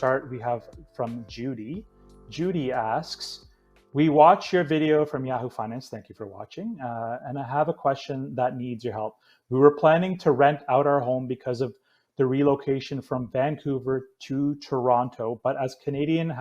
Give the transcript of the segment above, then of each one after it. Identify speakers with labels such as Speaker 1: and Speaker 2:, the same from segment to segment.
Speaker 1: start, we have from Judy. Judy asks, we watch your video from Yahoo Finance. Thank you for watching. And I have a question that needs your help. We were planning to rent out our home because of the relocation from Vancouver to Toronto. But as Canadian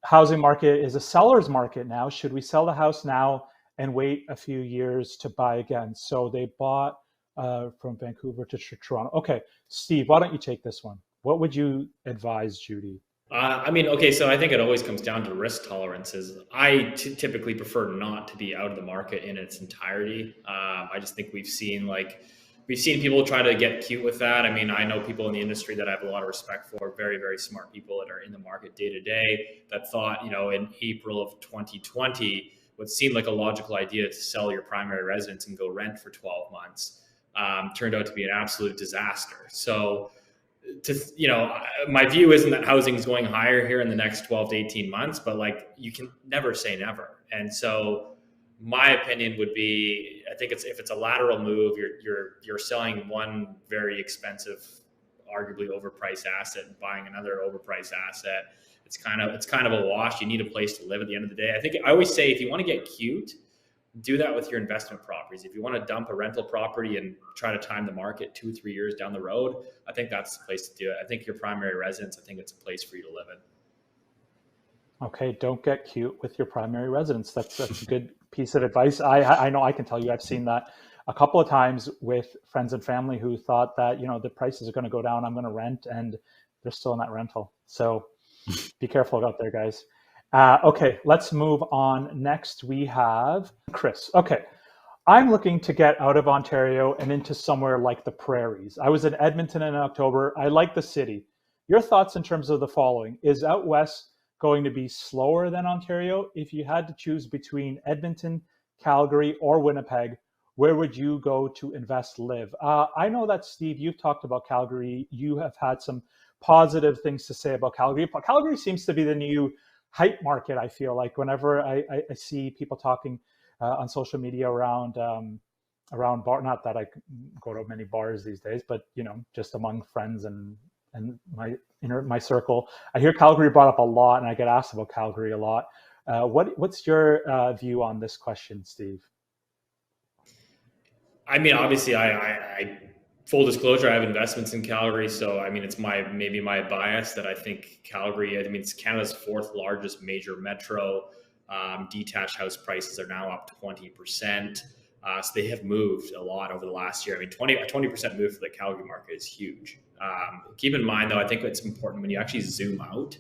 Speaker 1: housing market is a seller's market now, should we sell the house now and wait a few years to buy again? So they bought from Vancouver to Toronto. Okay, Steve, why don't you take this one? What would you advise Judy?
Speaker 2: Okay, so I think it always comes down to risk tolerances. I typically prefer not to be out of the market in its entirety. I just think we've seen people try to get cute with that. I mean, I know people in the industry that I have a lot of respect for, very, very smart people that are in the market day to day, that thought, in April of 2020, what seemed like a logical idea to sell your primary residence and go rent for 12 months turned out to be an absolute disaster. So, my view isn't that housing is going higher here in the next 12 to 18 months, but you can never say never. And so my opinion would be, I think if it's a lateral move, you're selling one very expensive, arguably overpriced asset and buying another overpriced asset. It's kind of a wash. You need a place to live at the end of the day. I always say, if you want to get cute, do that with your investment properties. If you want to dump a rental property and try to time the market 2-3 years down the road, I think that's the place to do it. I think your primary residence, I think it's a place for you to live in.
Speaker 1: Okay, don't get cute with your primary residence. That's a good piece of advice. I know I can tell you I've seen that a couple of times with friends and family who thought that, the prices are going to go down, I'm going to rent, and they're still in that rental. So be careful out there, guys. Okay, let's move on. Next, we have Chris. Okay, I'm looking to get out of Ontario and into somewhere like the prairies. I was in Edmonton in October. I like the city. Your thoughts in terms of the following. Is out west going to be slower than Ontario? If you had to choose between Edmonton, Calgary, or Winnipeg, where would you go to invest, live? I know that, Steve, you've talked about Calgary. You have had some positive things to say about Calgary. But Calgary seems to be the new hype market. I feel like whenever I see people talking on social media around bar, not that I go to many bars these days, but just among friends and my circle, I hear Calgary brought up a lot, and I get asked about Calgary a lot. What's your view on this question, Steve?
Speaker 2: I mean, obviously, I full disclosure, I have investments in Calgary. So, it's maybe my bias that I think Calgary, it's Canada's 4th largest major metro. Detached house prices are now up 20%. So they have moved a lot over the last year. 20% move for the Calgary market is huge. Keep in mind, though, I think it's important when you actually zoom out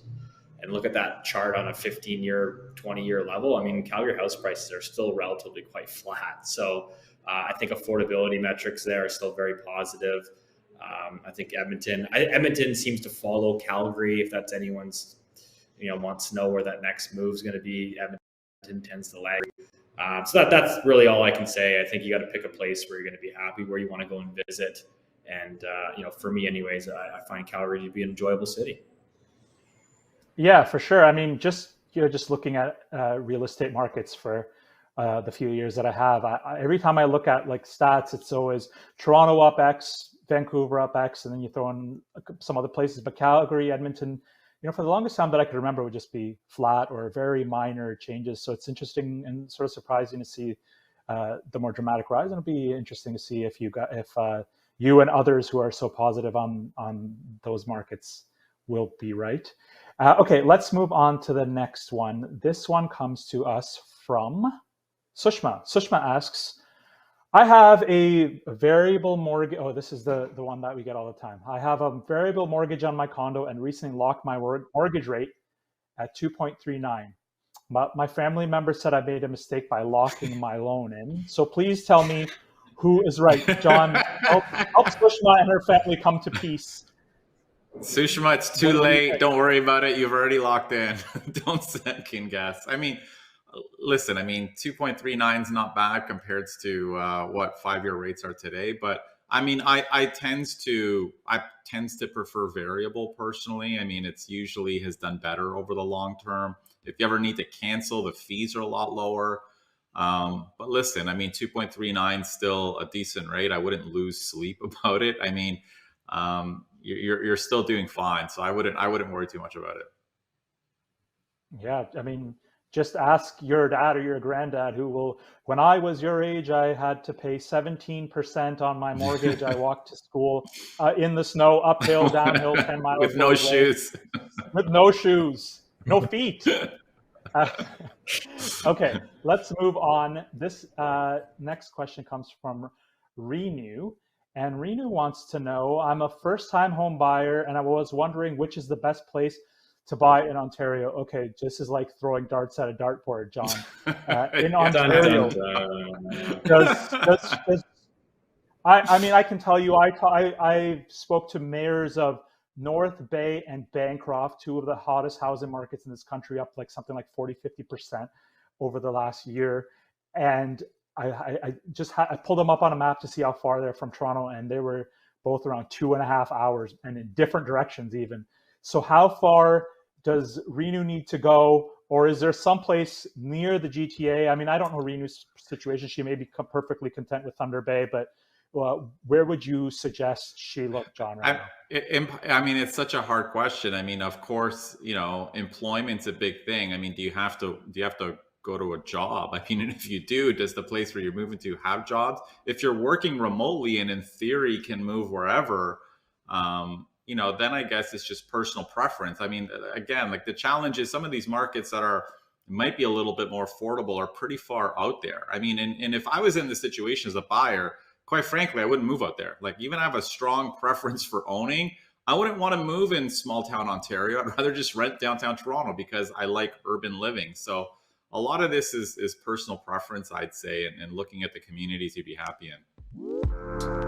Speaker 2: and look at that chart on a 15-year, 20-year level. Calgary house prices are still relatively quite flat. So I think affordability metrics there are still very positive. I think Edmonton seems to follow Calgary. If that's anyone's, wants to know where that next move is going to be, Edmonton tends to lag. So that's really all I can say. I think you got to pick a place where you're going to be happy, where you want to go and visit. And, for me anyways, I find Calgary to be an enjoyable city.
Speaker 1: Yeah, for sure. Just looking at real estate markets for the few years that I have, every time I look at stats, it's always Toronto up X, Vancouver up X, and then you throw in some other places. But Calgary, Edmonton, for the longest time that I could remember, would just be flat or very minor changes. So it's interesting and sort of surprising to see the more dramatic rise. And it'll be interesting to see if you and others who are so positive on those markets will be right. Okay, let's move on to the next one. This one comes to us from Sushma. Sushma asks, I have a variable mortgage. Oh, this is the one that we get all the time. I have a variable mortgage on my condo and recently locked my mortgage rate at 2.39. But my family member said I made a mistake by locking my loan in. So please tell me who is right. John, help Sushma and her family come to peace.
Speaker 3: Sushma, it's too late. Don't worry about it. You've already locked in. Don't second guess. Listen, 2.39 is not bad compared to what 5-year rates are today. But I tend to prefer variable personally. It's usually has done better over the long term. If you ever need to cancel, the fees are a lot lower. But listen, 2.39 is still a decent rate. I wouldn't lose sleep about it. you're still doing fine. So I wouldn't worry too much about it.
Speaker 1: Yeah, I mean, just ask your dad or your granddad who will, when I was your age, I had to pay 17% on my mortgage. I walked to school in the snow, uphill, downhill, 10 miles
Speaker 3: With no
Speaker 1: away,
Speaker 3: shoes.
Speaker 1: with no shoes, no feet. Okay, let's move on. This next question comes from Renew. And Renew wants to know, I'm a first-time home buyer, and I was wondering which is the best place to buy in Ontario. Okay, this is like throwing darts at a dartboard, John. In Ontario, does I mean, I can tell you, I spoke to mayors of North Bay and Bancroft, two of the hottest housing markets in this country, up like something like 40-50% over the last year. And I pulled them up on a map to see how far they're from Toronto, and they were both around 2.5 hours and in different directions even. So how far does Renew need to go, or is there someplace near the GTA? I mean, I don't know Renew's situation. She may be perfectly content with Thunder Bay, but where would you suggest she look, John? Right now?
Speaker 3: I mean, it's such a hard question. I mean, of course, employment's a big thing. I mean, do you have to go to a job? I mean, and if you do, does the place where you're moving to have jobs? If you're working remotely and in theory can move wherever, then I guess it's just personal preference. I mean, again, like the challenge is some of these markets that might be a little bit more affordable are pretty far out there. I mean, and if I was in this situation as a buyer, quite frankly, I wouldn't move out there. Like, even I have a strong preference for owning, I wouldn't want to move in small town Ontario. I'd rather just rent downtown Toronto because I like urban living. So a lot of this is personal preference, I'd say, and looking at the communities you'd be happy in.